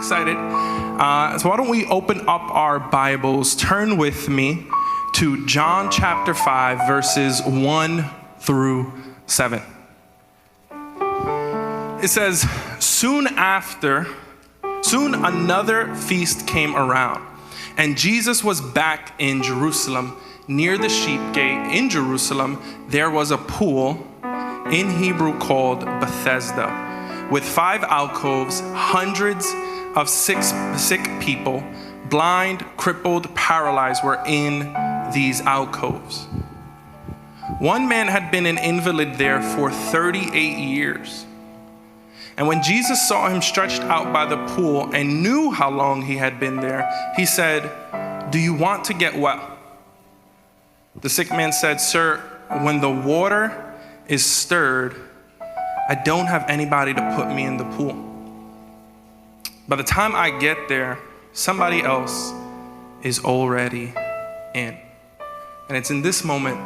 excited. So why don't we open up our Bibles, turn with me to John chapter 5, verses 1 through 7. It says, soon another feast came around, and Jesus was back in Jerusalem. Near the sheep gate in Jerusalem, there was a pool, in Hebrew called Bethesda, with 5 alcoves. Hundreds of sick people, blind, crippled, paralyzed, were in these alcoves. One man had been an invalid there for 38 years. And when Jesus saw him stretched out by the pool and knew how long he had been there, he said, "Do you want to get well?" The sick man said, "Sir, when the water is stirred, I don't have anybody to put me in the pool. By the time I get there, somebody else is already in." And it's in this moment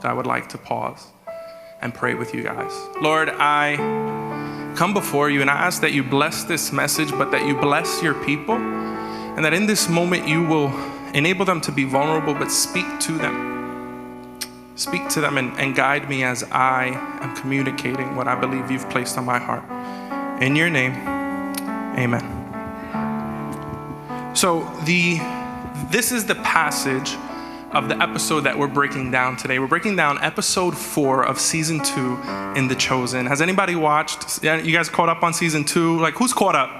that I would like to pause and pray with you guys. Lord, I come before you and I ask that you bless this message, but that you bless your people, and that in this moment you will enable them to be vulnerable, but speak to them. Speak to them and guide me as I am communicating what I believe you've placed on my heart. In your name, amen. So this is the passage of the episode that we're breaking down today. We're breaking down episode 4 of season 2 in The Chosen. Has anybody watched? Yeah, you guys caught up on season 2? Like, who's caught up?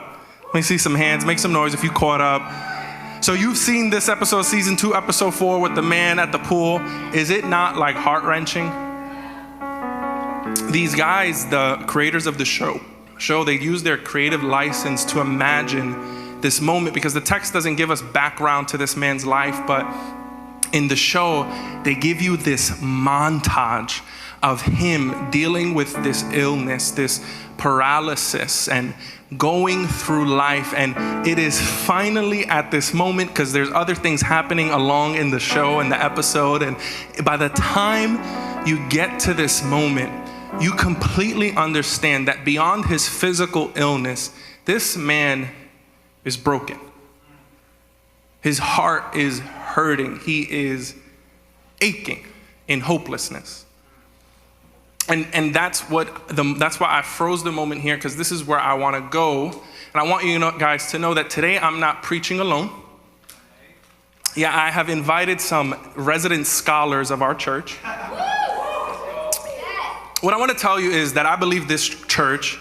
Let me see some hands. Make some noise if you caught up. So you've seen this episode, season 2, episode 4 with the man at the pool. Is it not like heart-wrenching? These guys, the creators of the show, they use their creative license to imagine this moment, because the text doesn't give us background to this man's life, but in the show, they give you this montage of him dealing with this illness, this paralysis, and going through life. And it is finally at this moment, because there's other things happening along in the show and the episode, and by the time you get to this moment, you completely understand that beyond his physical illness, this man is broken. His heart is hurting. He is aching in hopelessness. And that's why I froze the moment here, because this is where I want to go. And I want you guys to know that today I'm not preaching alone. Yeah, I have invited some resident scholars of our church. What I want to tell you is that I believe this church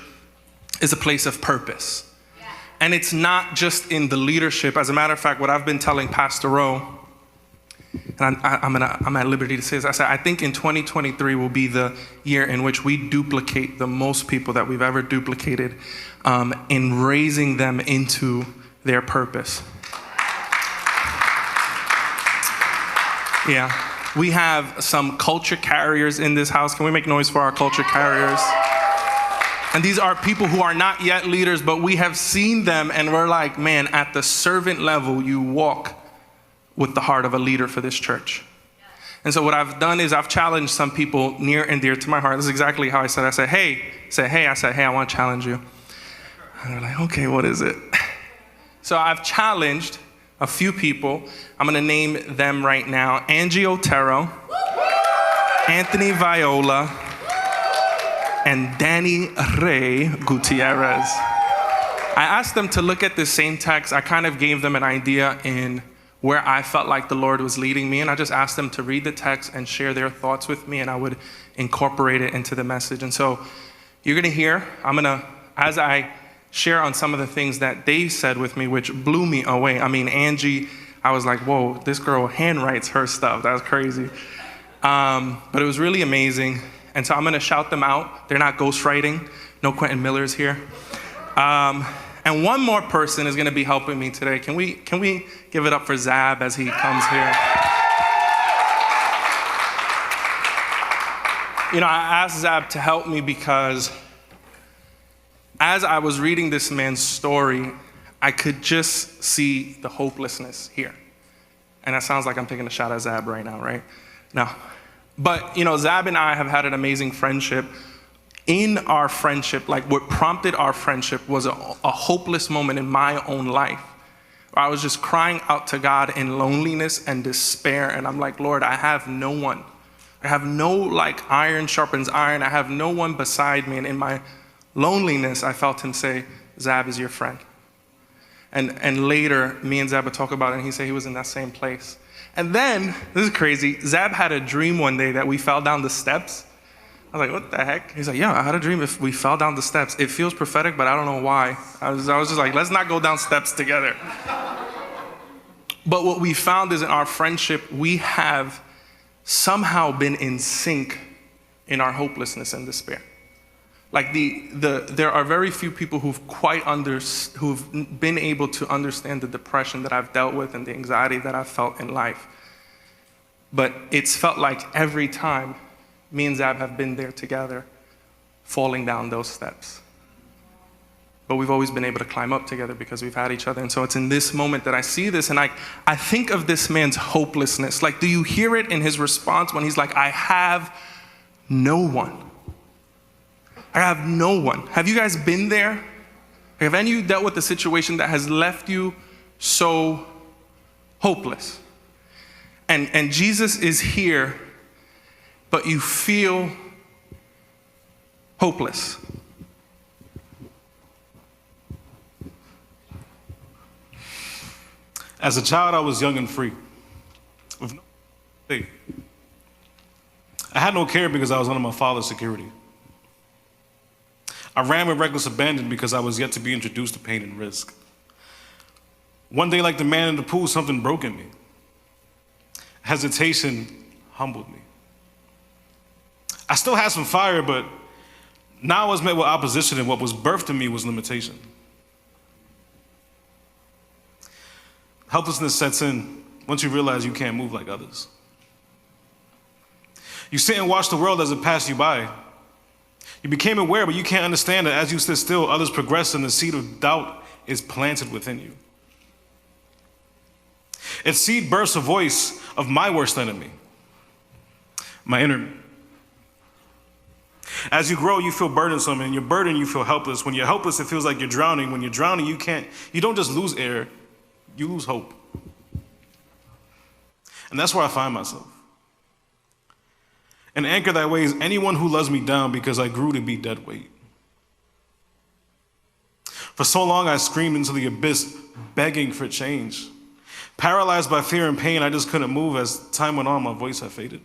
is a place of purpose. And it's not just in the leadership. As a matter of fact, what I've been telling Pastor Rowe, and I'm at liberty to say this, I said, I think in 2023 will be the year in which we duplicate the most people that we've ever duplicated in raising them into their purpose. Yeah, we have some culture carriers in this house. Can we make noise for our culture carriers? And these are people who are not yet leaders, but we have seen them and we're like, man, at the servant level, you walk with the heart of a leader for this church. And so what I've done is I've challenged some people near and dear to my heart. This is exactly how I said. I said, hey, I want to challenge you. And they're like, okay, what is it? So I've challenged a few people. I'm going to name them right now. Angie Otero, Anthony Viola, and Danny Ray Gutierrez. I asked them to look at this same text. I kind of gave them an idea in where I felt like the Lord was leading me, and I just asked them to read the text and share their thoughts with me, and I would incorporate it into the message. And so you're going to hear, as I share on some of the things that they said with me, which blew me away. I mean, Angie, I was like, whoa, this girl handwrites her stuff. That was crazy. But it was really amazing. And so I'm going to shout them out. They're not ghostwriting. No Quentin Millers here. And one more person is going to be helping me today. Can we give it up for Zab as he comes here? I asked Zab to help me because as I was reading this man's story, I could just see the hopelessness here. And that sounds like I'm taking a shot at Zab right now, right? No. But, Zab and I have had an amazing friendship in our friendship, like what prompted our friendship was a hopeless moment in my own life. I was just crying out to God in loneliness and despair. And I'm like, Lord, I have no one. I have no, like, iron sharpens iron. I have no one beside me. And in my loneliness, I felt him say, Zab is your friend. And later, me and Zab would talk about it, and he said he was in that same place. And then, this is crazy, Zab had a dream one day that we fell down the steps. I was like, what the heck? He's like, yeah, I had a dream if we fell down the steps. It feels prophetic, but I don't know why. I was just like, let's not go down steps together. But what we found is in our friendship, we have somehow been in sync in our hopelessness and despair. Like there are very few people who've been able to understand the depression that I've dealt with and the anxiety that I've felt in life. But it's felt like every time me and Zab have been there together, falling down those steps. But we've always been able to climb up together because we've had each other. And so it's in this moment that I see this, and I think of this man's hopelessness. Like, do you hear it in his response when he's like, I have no one. I have no one. Have you guys been there? Have any of you dealt with a situation that has left you so hopeless? And Jesus is here, but you feel hopeless. As a child, I was young and free, with no faith. I had no care because I was under my father's security. I ran with reckless abandon because I was yet to be introduced to pain and risk. One day, like the man in the pool, something broke in me. Hesitation humbled me. I still had some fire, but now I was met with opposition, and what was birthed in me was limitation. Helplessness sets in once you realize you can't move like others. You sit and watch the world as it passed you by. You became aware, but you can't understand that as you sit still, others progress, and the seed of doubt is planted within you. Its seed bursts a voice of my worst enemy, my inner me. As you grow, you feel burdensome, and you're burdened, you feel helpless. When you're helpless, it feels like you're drowning. When you're drowning, you don't just lose air, you lose hope. And that's where I find myself. An anchor that weighs anyone who loves me down because I grew to be dead weight. For so long, I screamed into the abyss, begging for change. Paralyzed by fear and pain, I just couldn't move. As time went on, my voice had faded.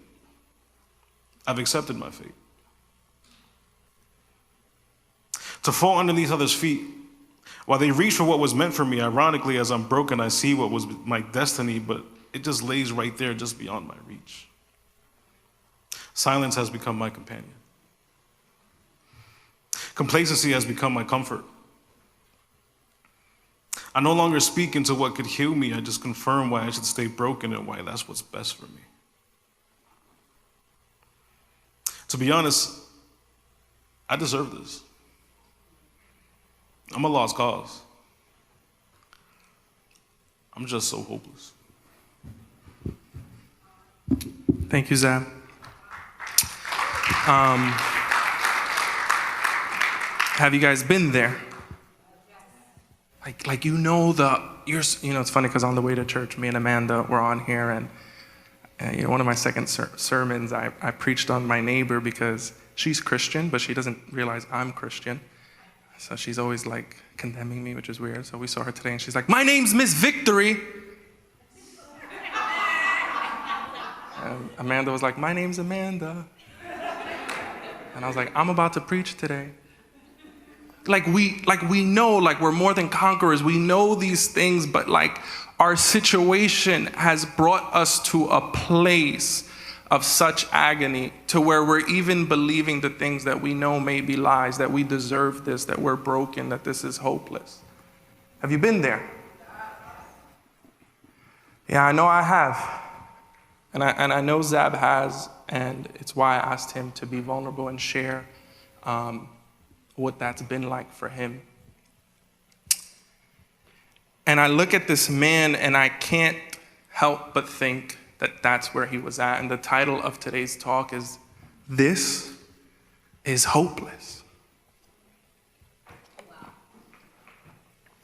I've accepted my fate. To fall underneath others' feet, while they reach for what was meant for me, ironically, as I'm broken, I see what was my destiny, but it just lays right there, just beyond my reach. Silence has become my companion. Complacency has become my comfort. I no longer speak into what could heal me. I just confirm why I should stay broken and why that's what's best for me. To be honest, I deserve this. I'm a lost cause. I'm just so hopeless. Thank you, Zab. Have you guys been there? Like you know it's funny because on the way to church, me and Amanda were on here, and one of my second sermons, I preached on my neighbor because she's Christian, but she doesn't realize I'm Christian. So she's always like condemning me, which is weird. So we saw her today, and she's like, "My name's Miss Victory." And Amanda was like, "My name's Amanda." And I was like, "I'm about to preach today." Like we know, like we're more than conquerors. We know these things, but like our situation has brought us to a place of such agony to where we're even believing the things that we know may be lies, that we deserve this, that we're broken, that this is hopeless. Have you been there? Yeah, I know I have. And I know Zab has, and it's why I asked him to be vulnerable and share what that's been like for him. And I look at this man, and I can't help but think that that's where he was at. And the title of today's talk is, "This is hopeless.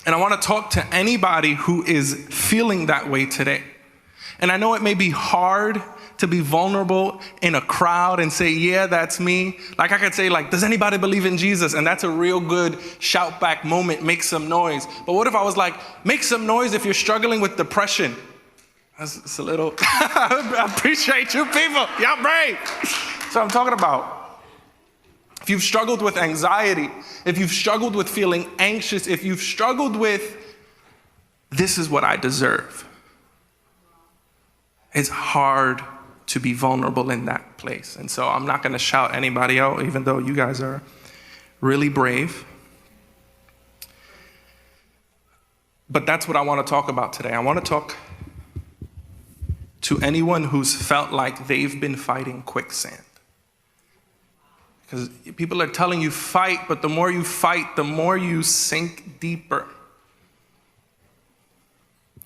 And I want to talk to anybody who is feeling that way today. And I know it may be hard to be vulnerable in a crowd and say, yeah, that's me. Like I could say, like, does anybody believe in Jesus? And that's a real good shout back moment, make some noise. But what if I was like, make some noise if you're struggling with depression? That's a little, I appreciate you people. Y'all brave. That's what I'm talking about. If you've struggled with anxiety, if you've struggled with feeling anxious, if you've struggled with, this is what I deserve. It's hard to be vulnerable in that place. And so I'm not going to shout anybody out, even though you guys are really brave. But that's what I want to talk about today. I want to talk to anyone who's felt like they've been fighting quicksand. Because people are telling you fight, but the more you fight, the more you sink deeper.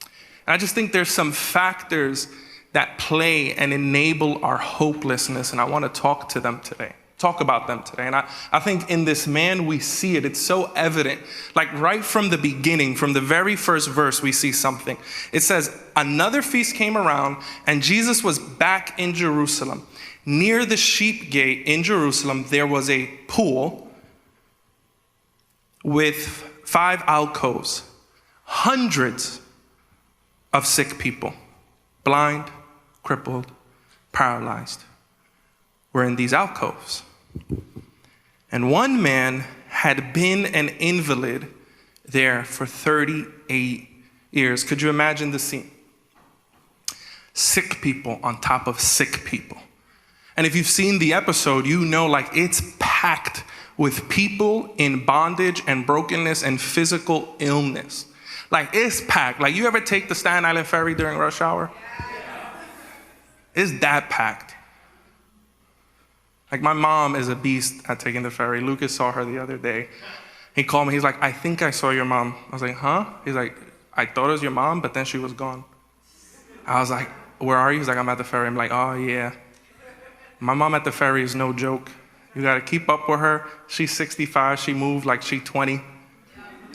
And I just think there's some factors that play and enable our hopelessness, and I want to talk about them today. And I think in this man, we see it. It's so evident. Like right from the beginning, from the very first verse, we see something. It says, another feast came around, and Jesus was back in Jerusalem. Near the sheep gate in Jerusalem, there was a pool with 5 alcoves, hundreds of sick people, blind, crippled, paralyzed, were in these alcoves. And one man had been an invalid there for 38 years. Could you imagine the scene? Sick people on top of sick people. And if you've seen the episode, you know, like, it's packed with people in bondage and brokenness and physical illness. Like, it's packed. Like, you ever take the Staten Island ferry during rush hour? It's that packed. Like, my mom is a beast at taking the ferry. Lucas saw her the other day. He called me. He's like, I think I saw your mom. I was like, huh? He's like, I thought it was your mom, but then she was gone. I was like, where are you? He's like, I'm at the ferry. I'm like, oh, yeah. My mom at the ferry is no joke. You got to keep up with her. She's 65. She moved like she's 20.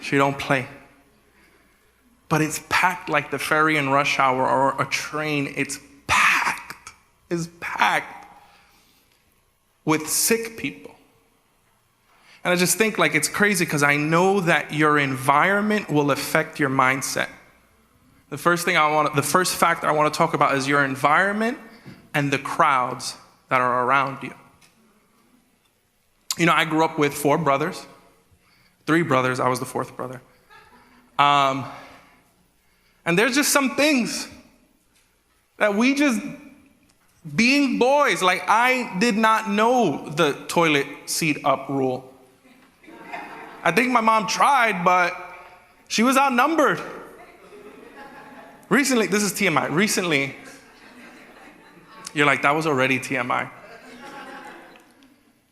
She don't play. But it's packed like the ferry in rush hour or a train. It's packed. It's packed with sick people. And I just think, like, it's crazy because I know that your environment will affect your mindset. The first factor I want to talk about is your environment and the crowds that are around you. You know, I grew up with 4 brothers, 3 brothers. I was the 4th brother. And there's just some things that we just, being boys, like, I did not know the toilet seat up rule. I think my mom tried, but she was outnumbered. Recently, this is TMI. Recently, you're like, that was already TMI.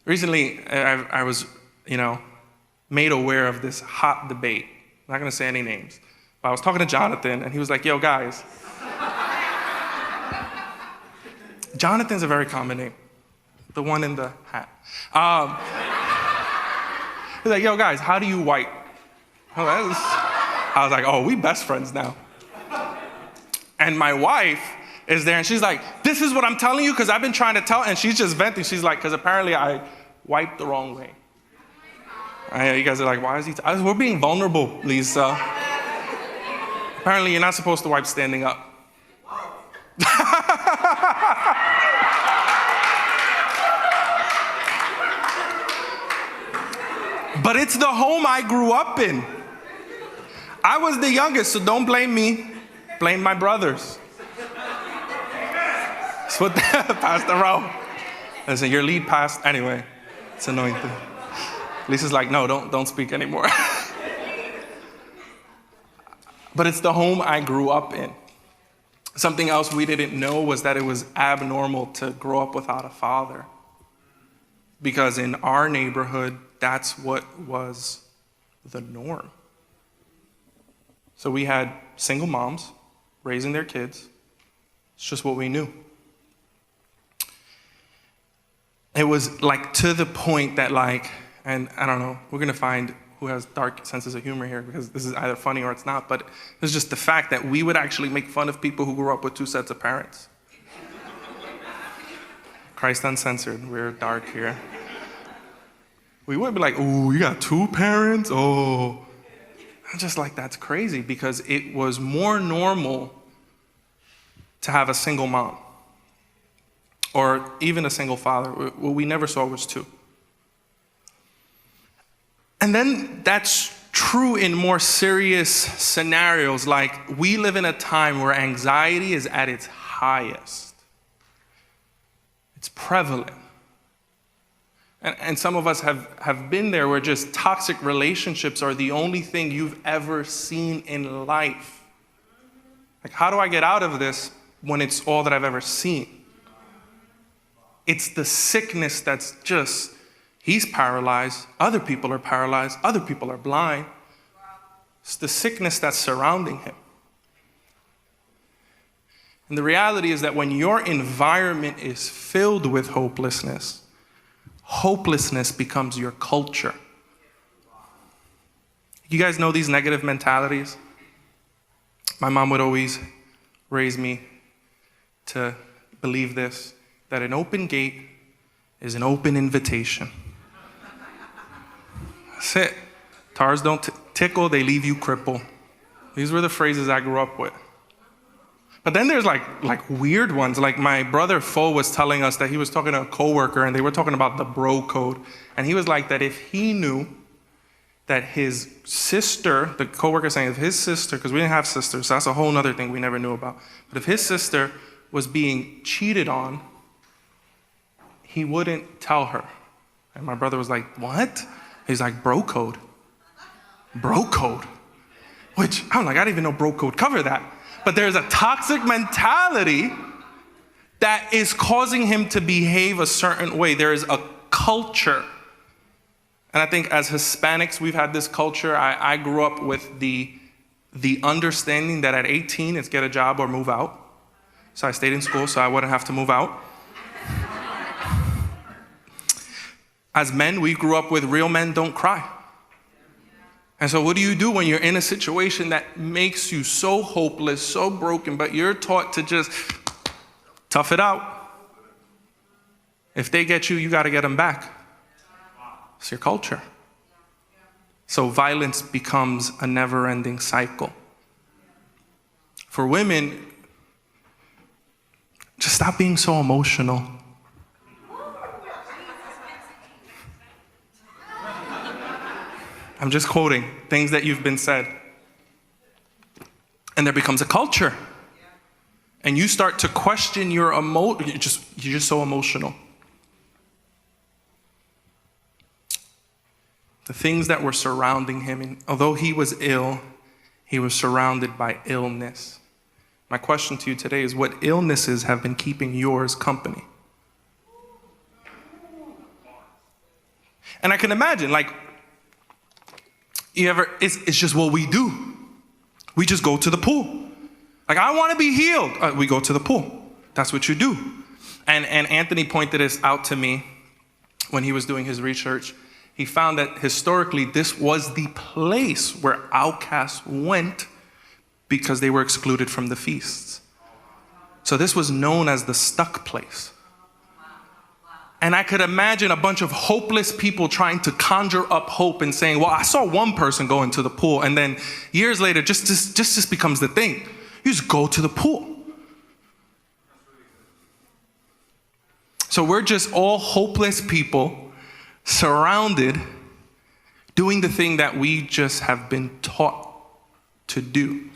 Recently, I was, made aware of this hot debate. I'm not going to say any names. But I was talking to Jonathan, and he was like, yo, guys. Jonathan's a very common name. The one in the hat. He's like, yo, guys, how do you wipe? I was like, oh, we best friends now. And my wife is there, and she's like, this is what I'm telling you, because I've been trying to tell, and she's just venting. She's like, because apparently I wiped the wrong way. You guys are like, why is he? We're being vulnerable, Lisa. Apparently you're not supposed to wipe standing up. But it's the home I grew up in. I was the youngest, so don't blame me. Blame my brothers. That's what Pastor Rowe. Listen, your lead passed. Anyway, it's annoying thing. Lisa's like, no, don't speak anymore. But it's the home I grew up in. Something else we didn't know was that it was abnormal to grow up without a father. Because in our neighborhood, that's what was the norm. So we had single moms raising their kids. It's just what we knew. it was like to the point that like, and I don't know, we're gonna find who has dark senses of humor here because this is either funny or it's not, but it's just the fact that we would actually make fun of people who grew up with two sets of parents. Christ uncensored, we're dark here. We would be like, oh, you got two parents? Oh. I'm just like, that's crazy because it was more normal to have a single mom or even a single father. What we never saw was two. And then that's true in more serious scenarios, like we live in a time where anxiety is at its highest. It's prevalent. And some of us have been there where just toxic relationships are the only thing you've ever seen in life. Like, how do I get out of this when it's all that I've ever seen? It's the sickness that's just, he's paralyzed, other people are paralyzed, other people are blind. It's the sickness that's surrounding him. And the reality is that when your environment is filled with hopelessness, hopelessness becomes your culture. You guys know these negative mentalities? My mom would always raise me to believe this, that an open gate is an open invitation. That's it. Tars don't tickle, they leave you crippled. These were the phrases I grew up with. But then there's like weird ones. Like my brother Fo was telling us that he was talking to a coworker and they were talking about the bro code. And he was like that if he knew that his sister, the coworker saying if his sister, because we didn't have sisters, so that's a whole other thing we never knew about. But if his sister was being cheated on, he wouldn't tell her. And my brother was like, what? He's like, bro code. Bro code. Which I'm like, I didn't even know bro code covered that. But there's a toxic mentality that is causing him to behave a certain way. There is a culture. And I think as Hispanics, we've had this culture. I grew up with the understanding that at 18, it's get a job or move out. So I stayed in school so I wouldn't have to move out. As men, we grew up with real men don't cry. And so what do you do when you're in a situation that makes you so hopeless, so broken, but you're taught to just tough it out? If they get you, you got to get them back. It's your culture. So violence becomes a never-ending cycle. For women, just stop being so emotional. I'm just quoting things that you've been said. And there becomes a culture. And you start to question your you're just so emotional. The things that were surrounding him, and although he was ill, he was surrounded by illness. My question to you today is, what illnesses have been keeping yours company? And I can imagine, like, it's just what we do. We just go to the pool. Like, I want to be healed. We go to the pool. That's what you do. And Anthony pointed this out to me when he was doing his research. He found that historically this was the place where outcasts went because they were excluded from the feasts. So this was known as the stuck place. And I could imagine a bunch of hopeless people trying to conjure up hope and saying, well, I saw one person go into the pool. And then years later, just becomes the thing. You just go to the pool. So we're just all hopeless people surrounded doing the thing that we just have been taught to do.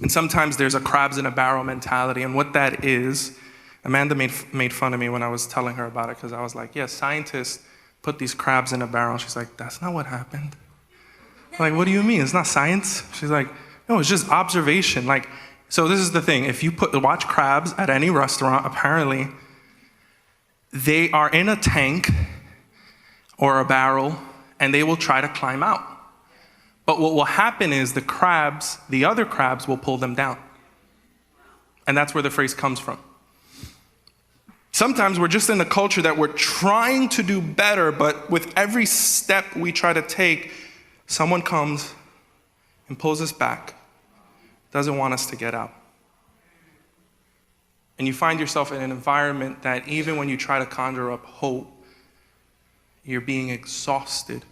And sometimes there's a crabs in a barrel mentality. And what that is, Amanda made fun of me when I was telling her about it because I was like, yeah, scientists put these crabs in a barrel. She's like, that's not what happened. I'm like, what do you mean? It's not science? She's like, no, it's just observation. Like, so this is the thing. If you watch crabs at any restaurant, apparently they are in a tank or a barrel and they will try to climb out. But what will happen is the other crabs will pull them down. And that's where the phrase comes from. Sometimes we're just in a culture that we're trying to do better, but with every step we try to take, someone comes and pulls us back, doesn't want us to get out. And you find yourself in an environment that even when you try to conjure up hope, you're being exhausted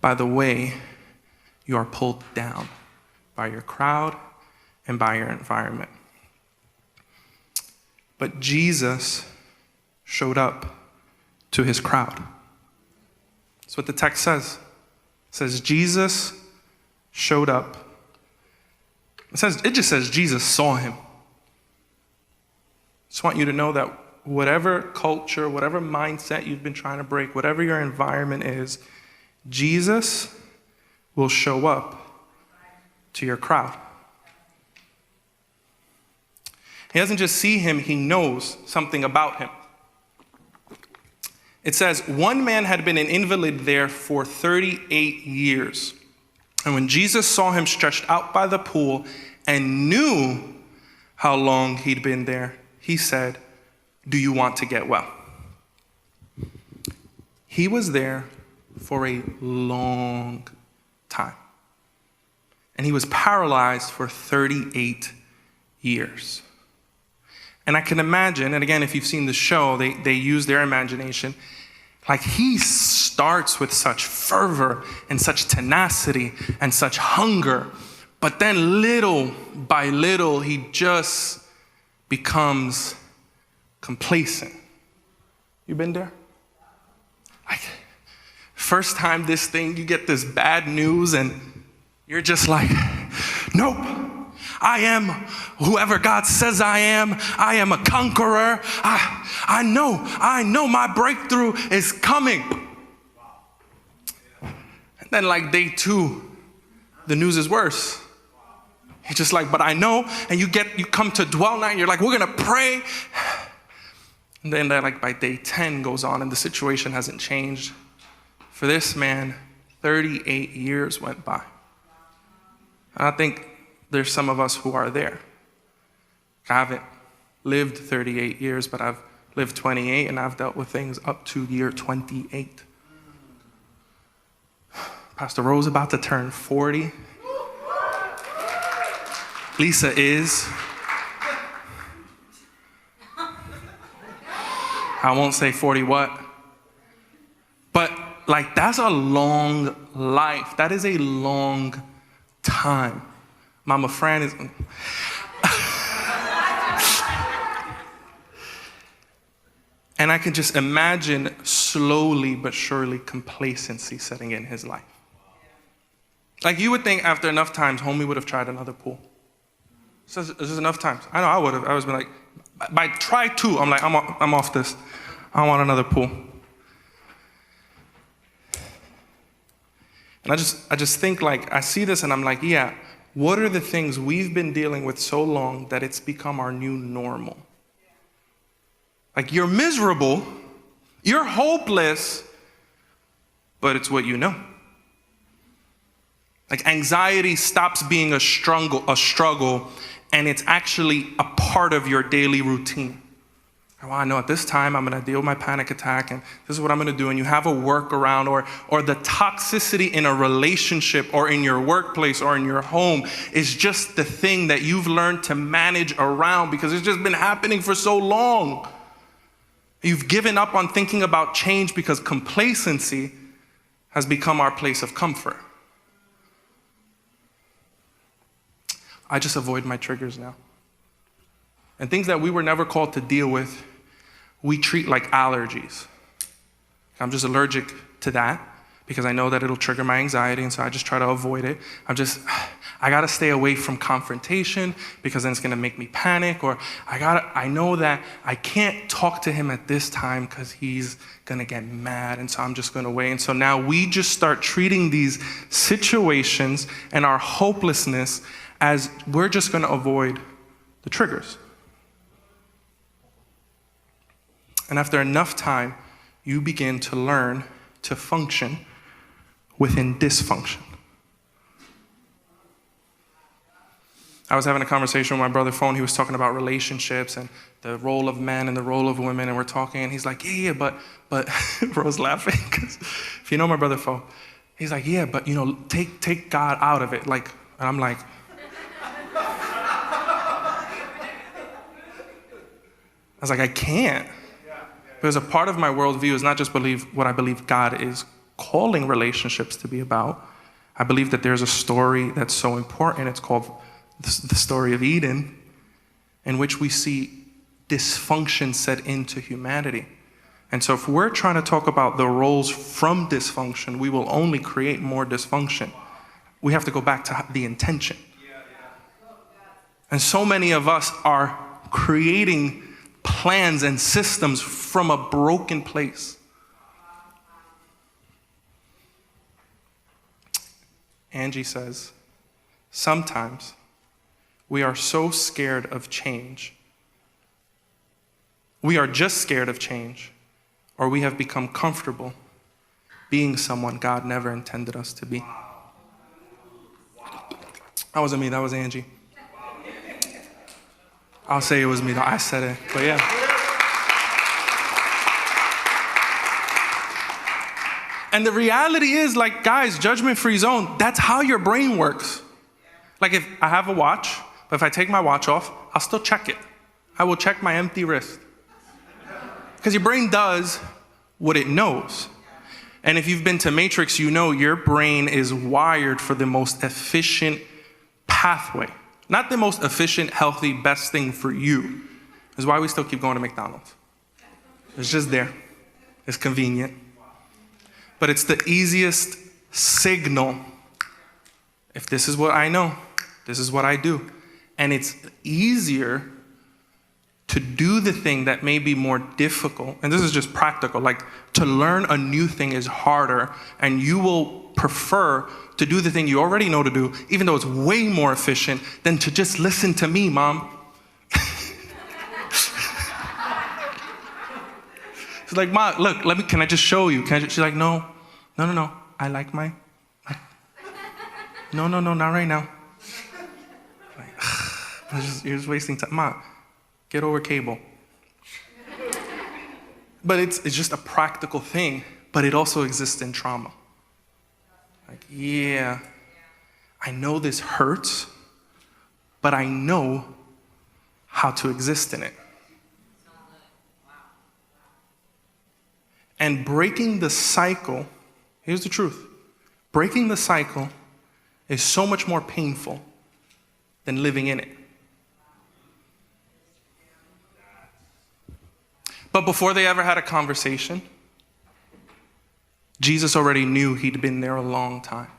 by the way you are pulled down by your crowd and by your environment. But Jesus showed up to his crowd. That's what the text says. It says Jesus showed up. It just says Jesus saw him. I just want you to know that whatever culture, whatever mindset you've been trying to break, whatever your environment is, Jesus will show up to your crowd. He doesn't just see him, he knows something about him. It says, one man had been an invalid there for 38 years. And when Jesus saw him stretched out by the pool and knew how long he'd been there, he said, do you want to get well? He was there for a long time. And he was paralyzed for 38 years. And I can imagine, and again, if you've seen the show, they use their imagination. Like he starts with such fervor and such tenacity and such hunger, but then little by little, he just becomes complacent. You been there? Like, first time you get this bad news and you're just like, nope. I am whoever God says I am. I am a conqueror. I know my breakthrough is coming. And then like day 2, the news is worse. You're just like, but I know. And you come to dwell night and you're like, we're going to pray. And then like by day 10 goes on and the situation hasn't changed. For this man, 38 years went by. And I think there's some of us who are there. I haven't lived 38 years, but I've lived 28, and I've dealt with things up to year 28. Pastor Rose about to turn 40. Lisa is. I won't say 40 what. But like that's a long life. That is a long time. Mama Fran is... And I can just imagine slowly but surely complacency setting in his life. Like you would think after enough times, homie would have tried another pool. So there's enough times. I know I would have. I was been like, by try 2, I'm like, I'm off this. I don't want another pool. And I just think like, I see this and I'm like, yeah, what are the things we've been dealing with so long that it's become our new normal? Like you're miserable, you're hopeless, but it's what you know. Like anxiety stops being a struggle, and it's actually a part of your daily routine. Well, I know at this time I'm going to deal with my panic attack, and this is what I'm going to do. And you have a workaround, or the toxicity in a relationship or in your workplace or in your home is just the thing that you've learned to manage around because it's just been happening for so long. You've given up on thinking about change because complacency has become our place of comfort. I just avoid my triggers now. And things that we were never called to deal with, we treat like allergies. I'm just allergic to that because I know that it'll trigger my anxiety, and so I just try to avoid it. I gotta stay away from confrontation because then it's gonna make me panic, or I know that I can't talk to him at this time because he's gonna get mad, and so I'm just gonna wait. And so now we just start treating these situations and our hopelessness as we're just gonna avoid the triggers. And after enough time, you begin to learn to function within dysfunction. I was having a conversation with my brother phone. He was talking about relationships and the role of men and the role of women, and we're talking, and he's like, yeah, but Bro's laughing, because if you know my brother phone, he's like, yeah, but take God out of it. Like, and I'm like, I was like, I can't. Because a part of my worldview is not just believe what I believe God is calling relationships to be about. I believe that there's a story that's so important. It's called the story of Eden, in which we see dysfunction set into humanity. And so if we're trying to talk about the roles from dysfunction, we will only create more dysfunction. We have to go back to the intention. And so many of us are creating plans and systems from a broken place. Angie says, sometimes we are so scared of change. We are just scared of change, or we have become comfortable being someone God never intended us to be. That wasn't me, that was Angie. I'll say it was me, though. I said it, but yeah. And the reality is, like, guys, judgment-free zone, that's how your brain works. Like, if I have a watch, but if I take my watch off, I'll still check it. I will check my empty wrist. Because your brain does what it knows. And if you've been to Matrix, you know your brain is wired for the most efficient pathway. Not the most efficient, healthy, best thing for you. Is why we still keep going to McDonald's. It's just there. It's convenient. But it's the easiest signal. If this is what I know, this is what I do. And it's easier to do the thing that may be more difficult. And this is just practical. Like, to learn a new thing is harder, and you will prefer to do the thing you already know to do, even though it's way more efficient, than to just listen to me, Mom. She's like, Ma, look, can I just show you? She's like, no, I like no, not right now. Like, you're just wasting time. Ma, get over cable. But it's just a practical thing, but it also exists in trauma. Like, yeah, I know this hurts, but I know how to exist in it. And breaking the cycle, here's the truth. Breaking the cycle is so much more painful than living in it. But before they ever had a conversation, Jesus already knew he'd been there a long time.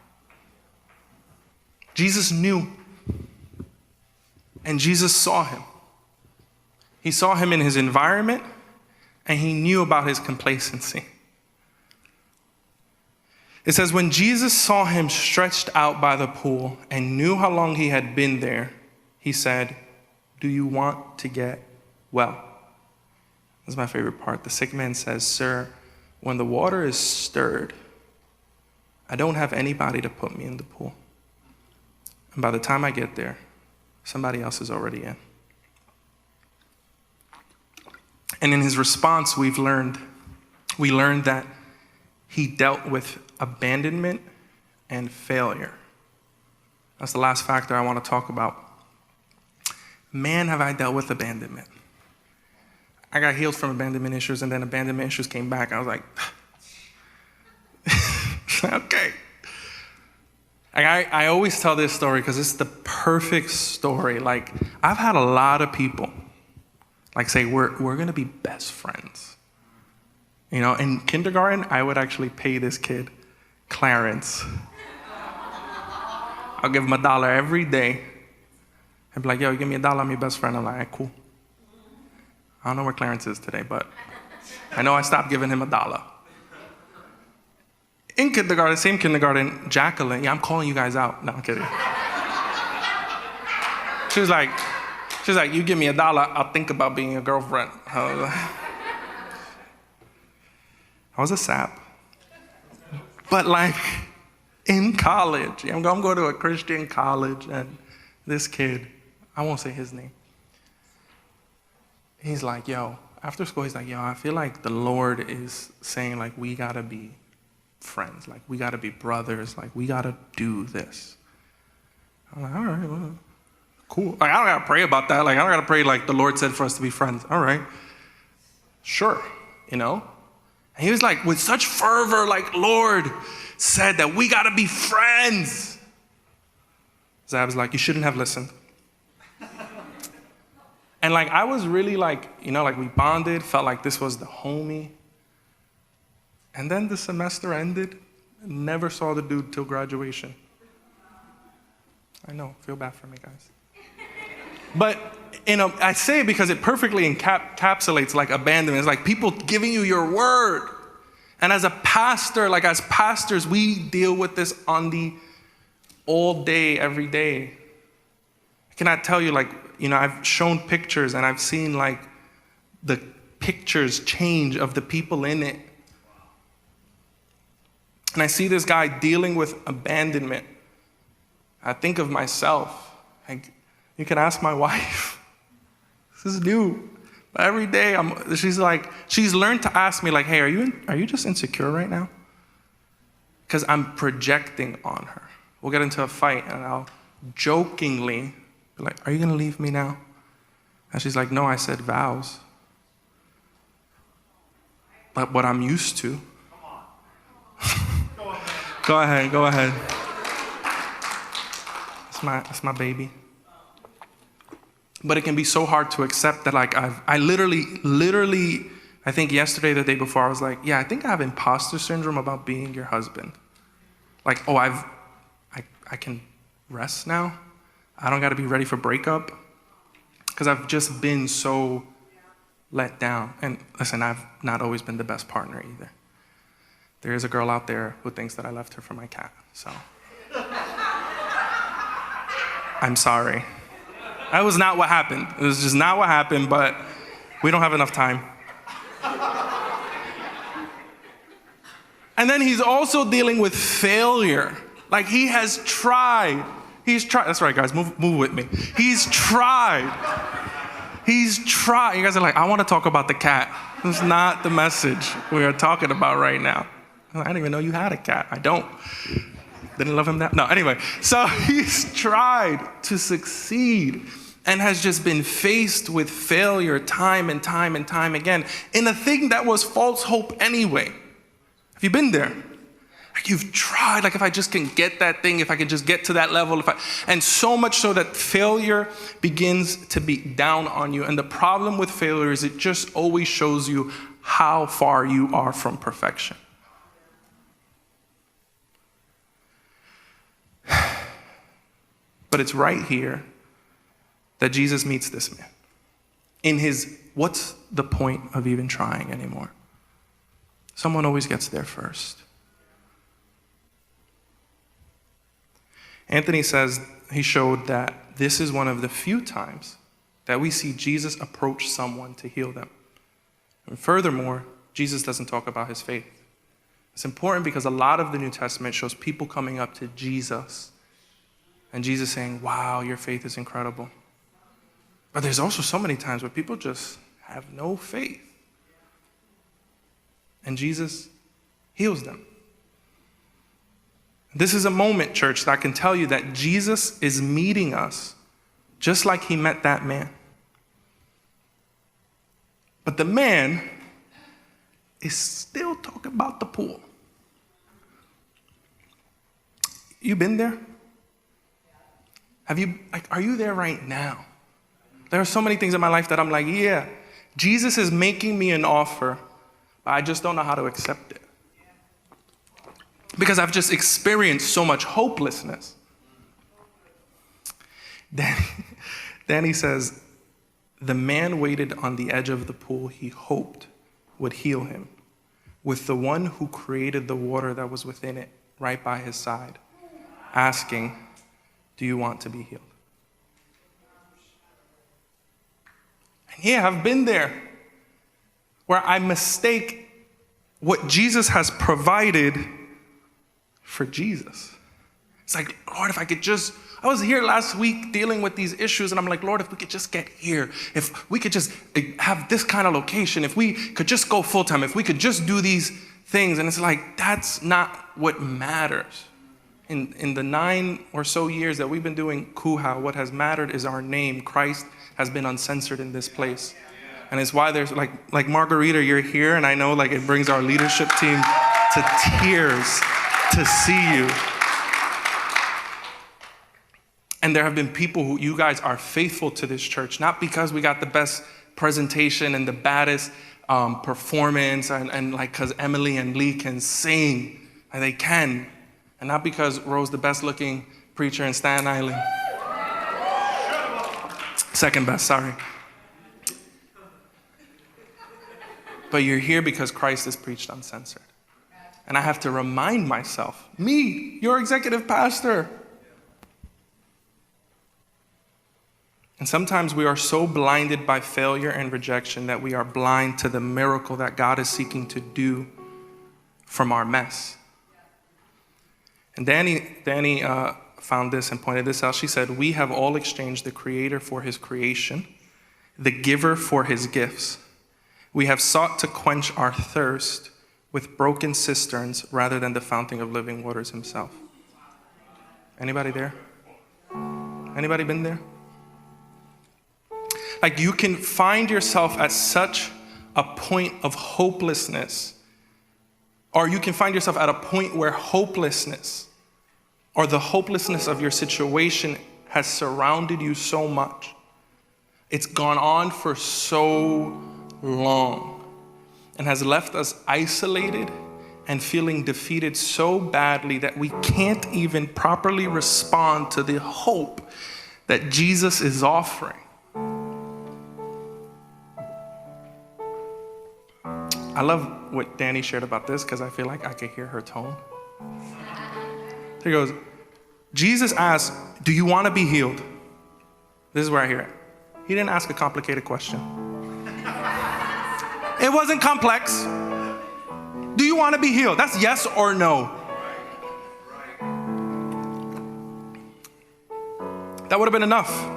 Jesus knew. And Jesus saw him. He saw him in his environment, and he knew about his complacency. It says, when Jesus saw him stretched out by the pool and knew how long he had been there, he said, do you want to get well? That's my favorite part. The sick man says, sir, when the water is stirred, I don't have anybody to put me in the pool. And by the time I get there, somebody else is already in. And in his response, we learned that he dealt with abandonment and failure. That's the last factor I want to talk about. Man, have I dealt with abandonment. I got healed from abandonment issues, and then abandonment issues came back. I was like, okay. I always tell this story because it's the perfect story. Like, I've had a lot of people like say, we're going to be best friends. You know, in kindergarten, I would actually pay this kid, Clarence. I'll give him $1 every day. I'd be like, yo, you give me $1, I'm your best friend. I'm like, all right, cool. I don't know where Clarence is today, but I know I stopped giving him $1. In kindergarten, same kindergarten, Jacqueline, yeah, I'm calling you guys out. No, I'm kidding. She's like, you give me $1, I'll think about being your girlfriend. I was a sap. But like, in college, I'm going to a Christian college, and this kid, I won't say his name. He's like, yo, after school, he's like, yo, I feel like the Lord is saying, like, we got to be friends. Like, we got to be brothers. Like, we got to do this. I'm like, all right, well, cool. Like, I don't got to pray about that. Like, I don't got to pray like the Lord said for us to be friends. All right. Sure. You know? And he was like, with such fervor, like, Lord said that we got to be friends. Zab's like, you shouldn't have listened. And like, I was really like, you know, like we bonded, felt like this was the homie. And then the semester ended, never saw the dude till graduation. I know, feel bad for me, guys. But, you know, I say it because it perfectly encapsulates like abandonment. It's like people giving you your word. And as a pastor, like as pastors, we deal with this on the all day, every day. I cannot tell you, like, you know, I've shown pictures and I've seen like the pictures change of the people in it. And I see this guy dealing with abandonment. I think of myself. Like, you can ask my wife. This is new. But every day she's learned to ask me like, hey, are you just insecure right now? Because I'm projecting on her. We'll get into a fight and I'll jokingly be like, are you going to leave me now? And she's like, no, I said vows. But what I'm used to. Go ahead. That's my baby. But it can be so hard to accept that, like, I literally, I think yesterday, the day before, I was like, yeah, I think I have imposter syndrome about being your husband. Like, oh, I can rest now. I don't got to be ready for breakup. Because I've just been so let down. And listen, I've not always been the best partner either. There is a girl out there who thinks that I left her for my cat, so. I'm sorry. That was not what happened. It was just not what happened, but we don't have enough time. And then he's also dealing with failure. Like he has tried. That's right, guys, move with me. He's tried. You guys are like, I want to talk about the cat. That's not the message we are talking about right now. I didn't even know you had a cat. I don't. Didn't love him that? No, anyway. So he's tried to succeed and has just been faced with failure time and time and time again in a thing that was false hope anyway. Have you been there? Like you've tried, like if I just can get that thing, if I can just get to that level, and so much so that failure begins to be down on you. And the problem with failure is it just always shows you how far you are from perfection. But it's right here that Jesus meets this man in his, what's the point of even trying anymore? Someone always gets there first. Anthony says he showed that this is one of the few times that we see Jesus approach someone to heal them. And furthermore, Jesus doesn't talk about his faith. It's important because a lot of the New Testament shows people coming up to Jesus and Jesus saying, wow, your faith is incredible. But there's also so many times where people just have no faith. And Jesus heals them. This is a moment, church, that I can tell you that Jesus is meeting us just like he met that man. But the man is still talking about the pool. You been there? Are you there right now? There are so many things in my life that I'm like, yeah, Jesus is making me an offer, but I just don't know how to accept it. Because I've just experienced so much hopelessness. Danny says, the man waited on the edge of the pool he hoped would heal him, with the one who created the water that was within it right by his side, asking, do you want to be healed? And yeah, I've been there where I mistake what Jesus has provided for Jesus. It's like, Lord, if I could just I was here last week dealing with these issues, and I'm like, Lord, if we could just get here, if we could just have this kind of location, if we could just go full time, if we could just do these things. And it's like, that's not what matters. In the 9 or so years that we've been doing Kuha, what has mattered is our name. Christ has been uncensored in this place. And it's why there's like Margarita, you're here, and I know like it brings our leadership team to tears to see you. And there have been people who, you guys are faithful to this church, not because we got the best presentation and the baddest performance and like because Emily and Lee can sing, and they can. And not because Rose the best looking preacher in Staten Island. Second best, sorry. But you're here because Christ is preached uncensored. And I have to remind myself, me, your executive pastor. And sometimes we are so blinded by failure and rejection that we are blind to the miracle that God is seeking to do from our mess. And Danny found this and pointed this out. She said, we have all exchanged the creator for his creation, the giver for his gifts. We have sought to quench our thirst with broken cisterns rather than the fountain of living waters himself. Anybody there? Anybody been there? Like you can find yourself at such a point of hopelessness, or you can find yourself at a point where hopelessness or the hopelessness of your situation has surrounded you so much. It's gone on for so long and has left us isolated and feeling defeated so badly that we can't even properly respond to the hope that Jesus is offering. I love what Danny shared about this because I feel like I could hear her tone. He goes, Jesus asked, do you want to be healed? This is where I hear it. He didn't ask a complicated question. It wasn't complex. Do you want to be healed? That's yes or no. That would have been enough.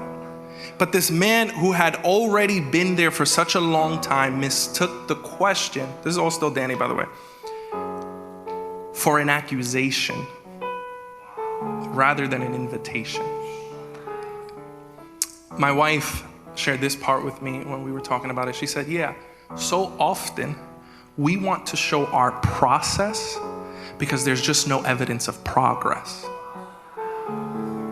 But this man who had already been there for such a long time mistook the question, this is all still Danny, by the way, for an accusation rather than an invitation. My wife shared this part with me when we were talking about it. She said, yeah, so often we want to show our process because there's just no evidence of progress.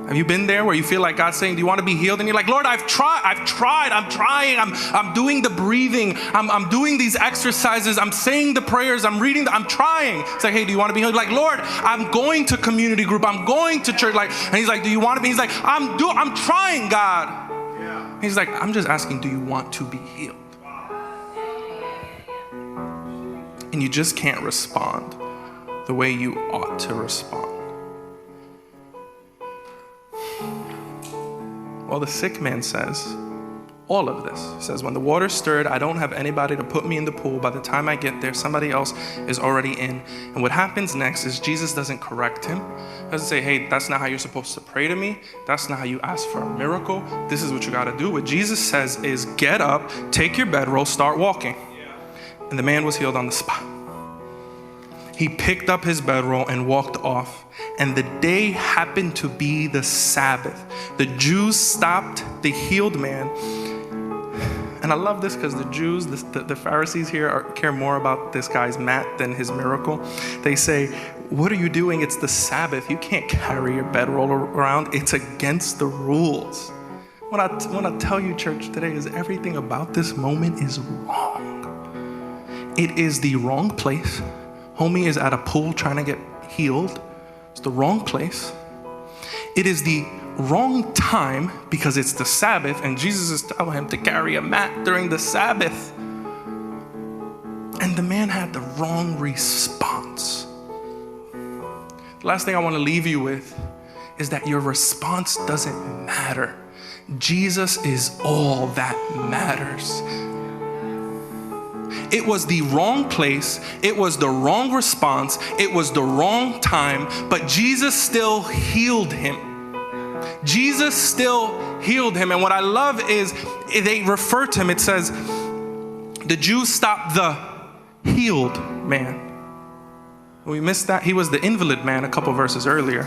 Have you been there where you feel like God's saying, do you want to be healed? And you're like, Lord, I'm trying, I'm doing the breathing, I'm doing these exercises, I'm saying the prayers, I'm reading, I'm trying. It's like, hey, do you want to be healed? Like, Lord, I'm going to community group, I'm going to church. Like, and he's like, do you want to be? He's like, I'm trying, God. Yeah. He's like, I'm just asking, do you want to be healed? And you just can't respond the way you ought to respond. Well, the sick man says all of this. He says, when the water stirred, I don't have anybody to put me in the pool. By the time I get there, somebody else is already in. And what happens next is Jesus doesn't correct him. He doesn't say, hey, that's not how you're supposed to pray to me. That's not how you ask for a miracle. This is what you got to do. What Jesus says is get up, take your bedroll, start walking. And the man was healed on the spot. He picked up his bedroll and walked off. And the day happened to be the Sabbath. The Jews stopped the healed man. And I love this because the Jews, the Pharisees here care more about this guy's mat than his miracle. They say, what are you doing? It's the Sabbath. You can't carry your bedroll around. It's against the rules. What I want to tell you, church, today is everything about this moment is wrong. It is the wrong place. Homie is at a pool trying to get healed. It's the wrong place. It is the wrong time because it's the Sabbath and Jesus is telling him to carry a mat during the Sabbath. And the man had the wrong response. The last thing I want to leave you with is that your response doesn't matter. Jesus is all that matters. It was the wrong place, it was the wrong response, it was the wrong time, but Jesus still healed him. Jesus still healed him. And what I love is they refer to him, it says, the Jews stopped the healed man. We missed that. He was the invalid man a couple verses earlier.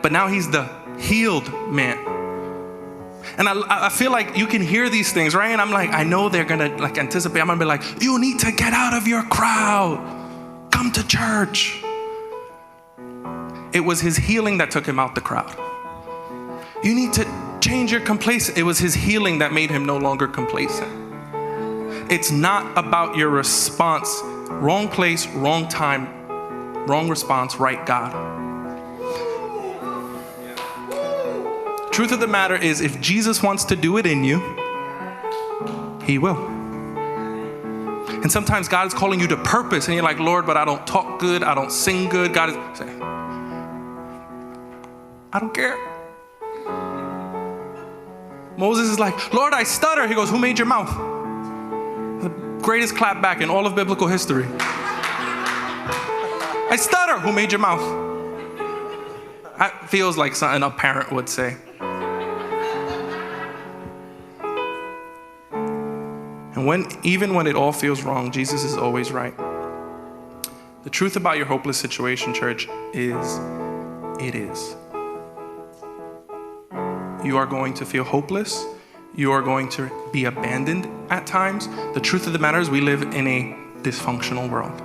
But now he's the healed man. And I feel like you can hear these things, right? And I'm like, I know they're going to like anticipate. I'm going to be like, you need to get out of your crowd. Come to church. It was his healing that took him out the crowd. You need to change your complacent. It was his healing that made him no longer complacent. It's not about your response. Wrong place, wrong time, wrong response, right God. Truth of the matter is, if Jesus wants to do it in you, he will. And sometimes God is calling you to purpose, and you're like, Lord, but I don't talk good, I don't sing good. God is saying, I don't care. Moses is like, Lord, I stutter. He goes, who made your mouth? The greatest clap back in all of biblical history. I stutter. Who made your mouth? That feels like something a parent would say. And even when it all feels wrong, Jesus is always right. The truth about your hopeless situation, church, is it is. You are going to feel hopeless. You are going to be abandoned at times. The truth of the matter is we live in a dysfunctional world.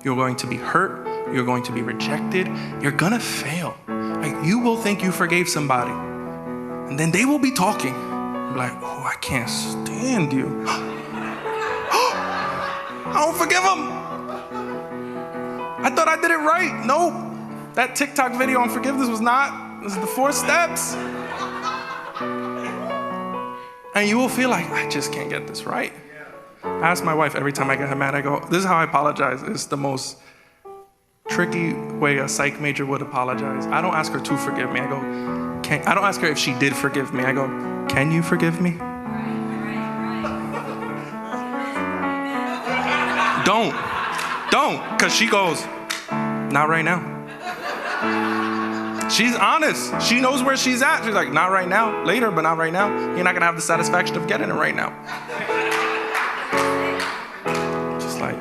You're going to be hurt. You're going to be rejected. You're going to fail. Like, you will think you forgave somebody, and then they will be talking. You're like, oh, I can't stand you. I don't forgive him. I thought I did it right. Nope. That TikTok video on forgiveness was not. This is the 4 steps. And you will feel like, I just can't get this right. I ask my wife every time I get her mad, I go, this is how I apologize. It's the most tricky way a psych major would apologize. I don't ask her to forgive me. I don't ask her if she did forgive me. I go, can you forgive me? Don't, because she goes, not right now. She's honest. She knows where she's at. She's like, not right now. Later, but not right now. You're not going to have the satisfaction of getting it right now. Just like,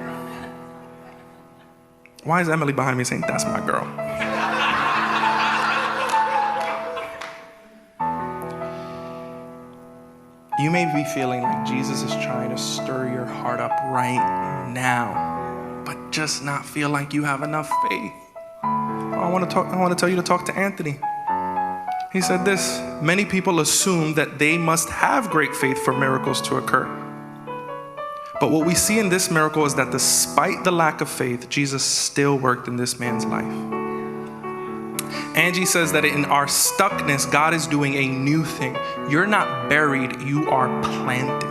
why is Emily behind me saying, that's my girl? You may be feeling like Jesus is trying to stir your heart up right now, but just not feel like you have enough faith. I want to tell you to talk to Anthony. He said this: many people assume that they must have great faith for miracles to occur. But what we see in this miracle is that despite the lack of faith, Jesus still worked in this man's life. Angie says that in our stuckness, God is doing a new thing. You're not buried, you are planted.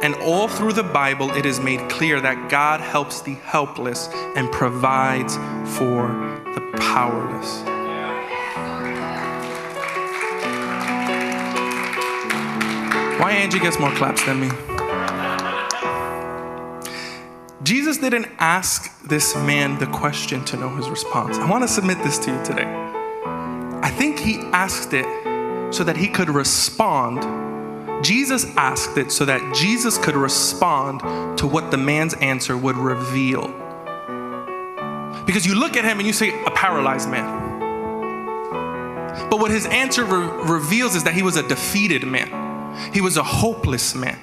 And all through the Bible, it is made clear that God helps the helpless and provides for the powerless. Why Angie gets more claps than me? Jesus didn't ask this man the question to know his response. I want to submit this to you today. I think he asked it so that he could respond. Jesus asked it so that Jesus could respond to what the man's answer would reveal. Because you look at him and you say, a paralyzed man. But what his answer reveals is that he was a defeated man. He was a hopeless man.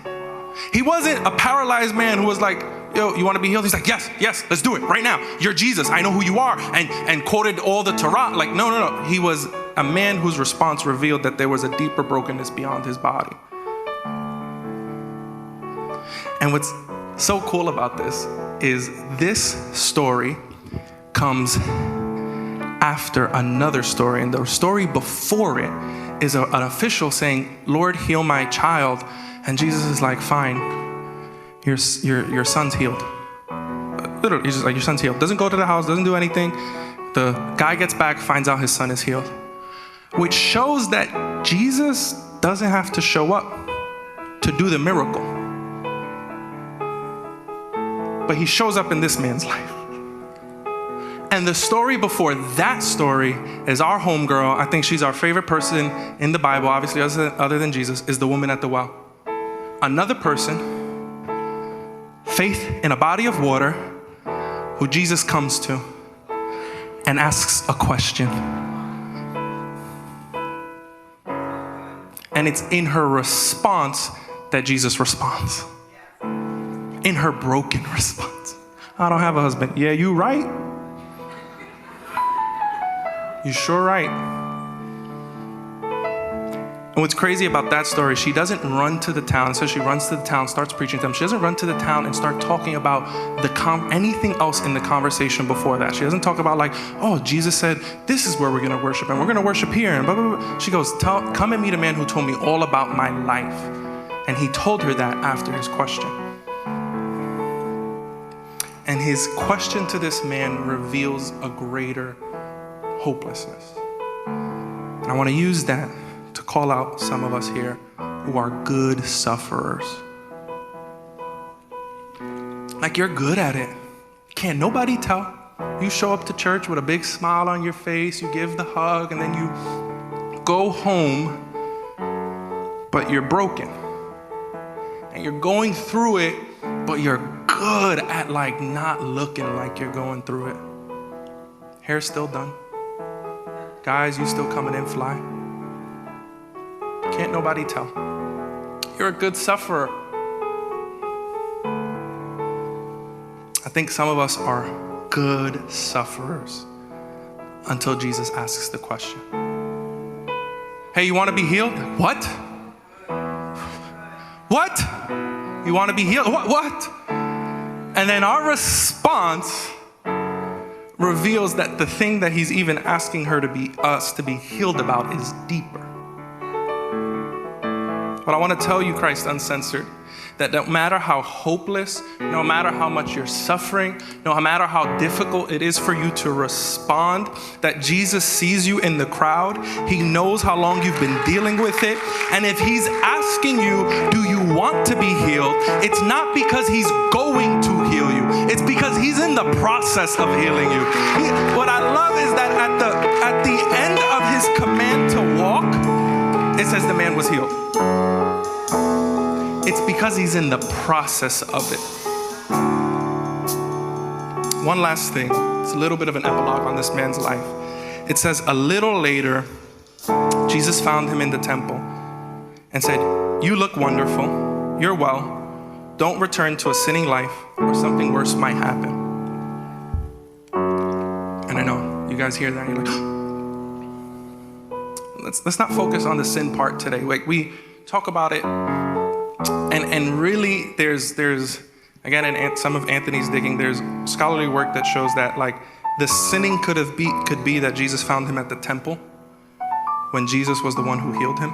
He wasn't a paralyzed man who was like, yo, you want to be healed? He's like, yes, let's do it right now. You're Jesus. I know who you are. And quoted all the Torah. Like, no. He was a man whose response revealed that there was a deeper brokenness beyond his body. And what's so cool about this is this story comes after another story. And the story before it is an official saying, Lord, heal my child. And Jesus is like, fine, your son's healed. Literally, he's just like, your son's healed. Doesn't go to the house, doesn't do anything. The guy gets back, finds out his son is healed. Which shows that Jesus doesn't have to show up to do the miracle. But he shows up in this man's life. And the story before that story is our homegirl. I think she's our favorite person in the Bible, obviously other than Jesus, is the woman at the well. Another person, faith in a body of water, who Jesus comes to and asks a question. And it's in her response that Jesus responds. In her broken response. I don't have a husband. Yeah, you right. You sure right. And what's crazy about that story, she doesn't run to the town. So she runs to the town, starts preaching to them. She doesn't run to the town and start talking about anything else in the conversation before that. She doesn't talk about like, oh, Jesus said, this is where we're going to worship, and we're going to worship here, and blah, blah, blah. She goes, come and meet a man who told me all about my life. And he told her that after his question. And his question to this man reveals a greater hopelessness. And I want to use that to call out some of us here who are good sufferers. Like, you're good at it. Can't nobody tell. You show up to church with a big smile on your face, you give the hug, and then you go home, but you're broken. And you're going through it, but you're good at like not looking like you're going through it. Hair still done. Guys, you still coming in fly. Can't nobody tell. You're a good sufferer. I think some of us are good sufferers until Jesus asks the question. Hey, you want to be healed? What? What? You want to be healed? What? And then our response reveals that the thing that he's even asking us to be healed about is deeper. But I want to tell you, Christ Uncensored, that no matter how hopeless, no matter how much you're suffering, no matter how difficult it is for you to respond, that Jesus sees you in the crowd. He knows how long you've been dealing with it. And if he's asking you, do you want to be healed? It's not because he's going to heal you. It's because he's in the process of healing you. What I love is that at the end of his command to walk, it says the man was healed. It's because he's in the process of it. One last thing. It's a little bit of an epilogue on this man's life. It says, a little later, Jesus found him in the temple and said, you look wonderful. You're well. Don't return to a sinning life or something worse might happen. And I know you guys hear that and you're like, let's not focus on the sin part today. Like, we talk about it. And really, there's again, in some of Anthony's digging, there's scholarly work that shows that like the sinning could be that Jesus found him at the temple when Jesus was the one who healed him.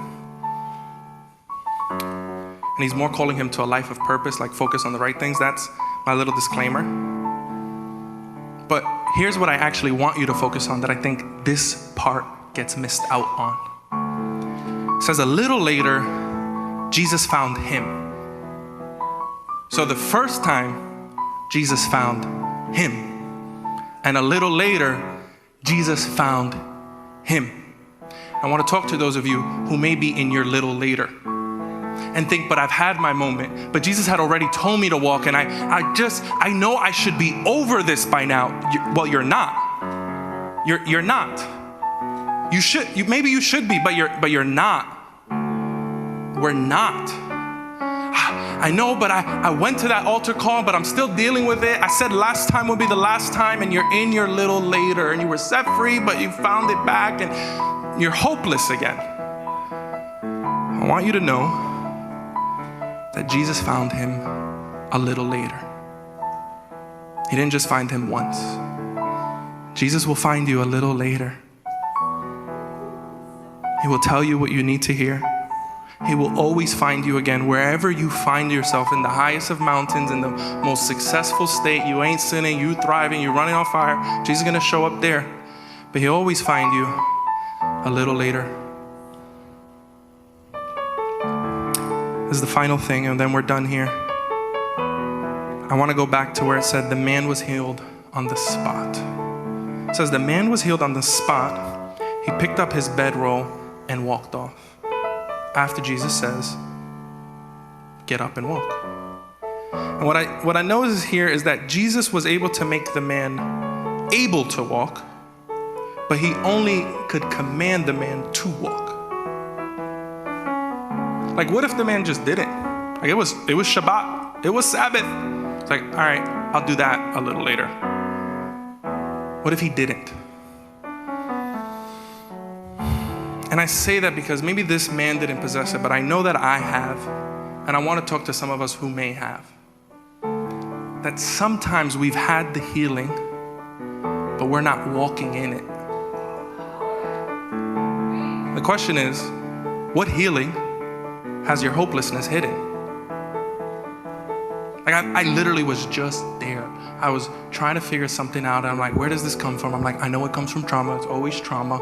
And he's more calling him to a life of purpose, like focus on the right things. That's my little disclaimer. But here's what I actually want you to focus on that I think this part gets missed out on. It says a little later, Jesus found him. So the first time, Jesus found him. And a little later, Jesus found him. I want to talk to those of you who may be in your little later and think, but I've had my moment. But Jesus had already told me to walk, and I know I should be over this by now. Well, you're not. You're not. Maybe you should be, but you're not. We're not. I know, but I went to that altar call, but I'm still dealing with it. I said last time would be the last time, and you're in your little later, and you were set free, but you found it back, and you're hopeless again. I want you to know that Jesus found him a little later. He didn't just find him once. Jesus will find you a little later. He will tell you what you need to hear. He will always find you again. Wherever you find yourself, in the highest of mountains, in the most successful state, you ain't sinning, you thriving, you running on fire, Jesus is going to show up there. But he'll always find you a little later. This is the final thing, and then we're done here. I want to go back to where it said the man was healed on the spot. It says the man was healed on the spot. He picked up his bedroll and walked off. After Jesus says, get up and walk. And what I notice here is that Jesus was able to make the man able to walk, but he only could command the man to walk. Like, what if the man just didn't? Like, it was Shabbat, it was Sabbath. It's like, all right, I'll do that a little later. What if he didn't? And I say that because maybe this man didn't possess it, but I know that I have, and I want to talk to some of us who may have. That sometimes we've had the healing, but we're not walking in it. The question is, what healing has your hopelessness hidden? Like I literally was just there. I was trying to figure something out, and I'm like, where does this come from? I'm like, I know it comes from trauma. It's always trauma.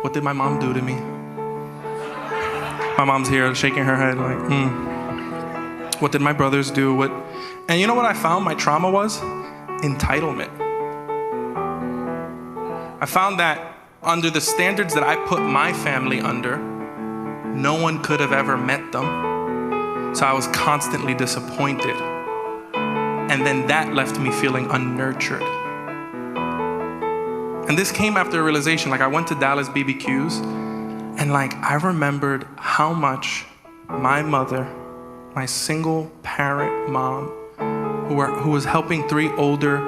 What did my mom do to me? My mom's here shaking her head like, What did my brothers do? And you know what I found my trauma was? Entitlement. I found that under the standards that I put my family under, no one could have ever met them. So I was constantly disappointed. And then that left me feeling unnurtured. And this came after a realization. Like, I went to Dallas BBQs, and like I remembered how much my mother, my single parent mom, who was helping 3 older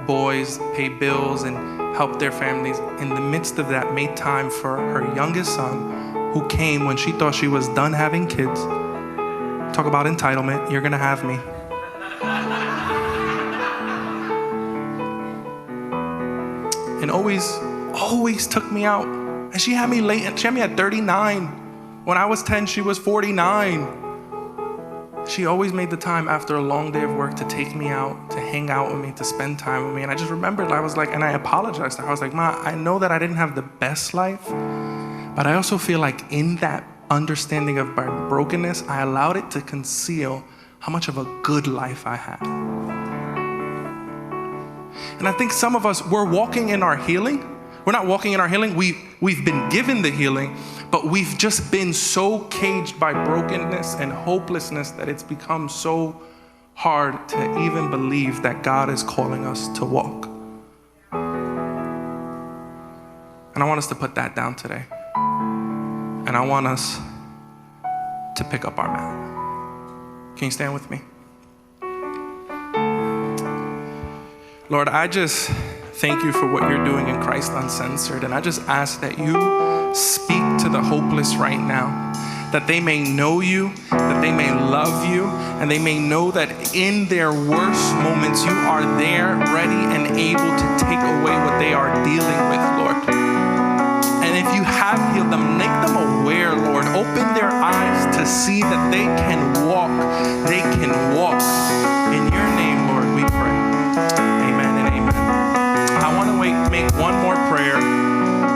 boys pay bills and help their families, in the midst of that made time for her youngest son, who came when she thought she was done having kids. Talk about entitlement. You're gonna have me. And always took me out. And she had me late. She had me at 39. When I was 10, she was 49. She always made the time after a long day of work to take me out, to hang out with me, to spend time with me. And I just remembered, I was like, and I apologized to her. I was like, Ma, I know that I didn't have the best life, but I also feel like in that understanding of my brokenness, I allowed it to conceal how much of a good life I had. And I think some of us, we're walking in our healing. We're not walking in our healing. We've been given the healing, but we've just been so caged by brokenness and hopelessness that it's become so hard to even believe that God is calling us to walk. And I want us to put that down today. And I want us to pick up our mat. Can you stand with me? Lord, I just thank you for what you're doing in Christ Uncensored. And I just ask that you speak to the hopeless right now, that they may know you, that they may love you, and they may know that in their worst moments, you are there, ready and able to take away what they are dealing with, Lord. And if you have healed them, make them aware, Lord. Open their eyes to see that they can walk. They can walk. In your name, Lord, we pray. Amen and amen. I want to make one more prayer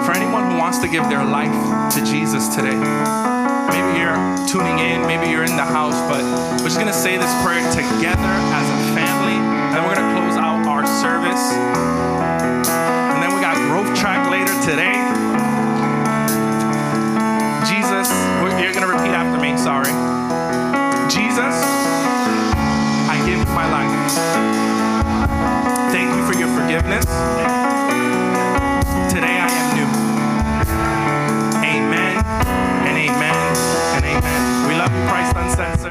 for anyone who wants to give their life to Jesus today. Maybe you're tuning in, maybe you're in the house, but we're just going to say this prayer together as a family, and then we're going to close out our service. And then we got Growth Track later today. Jesus, you're going to repeat after me, sorry. Jesus, I give you my life. Thank you for your forgiveness.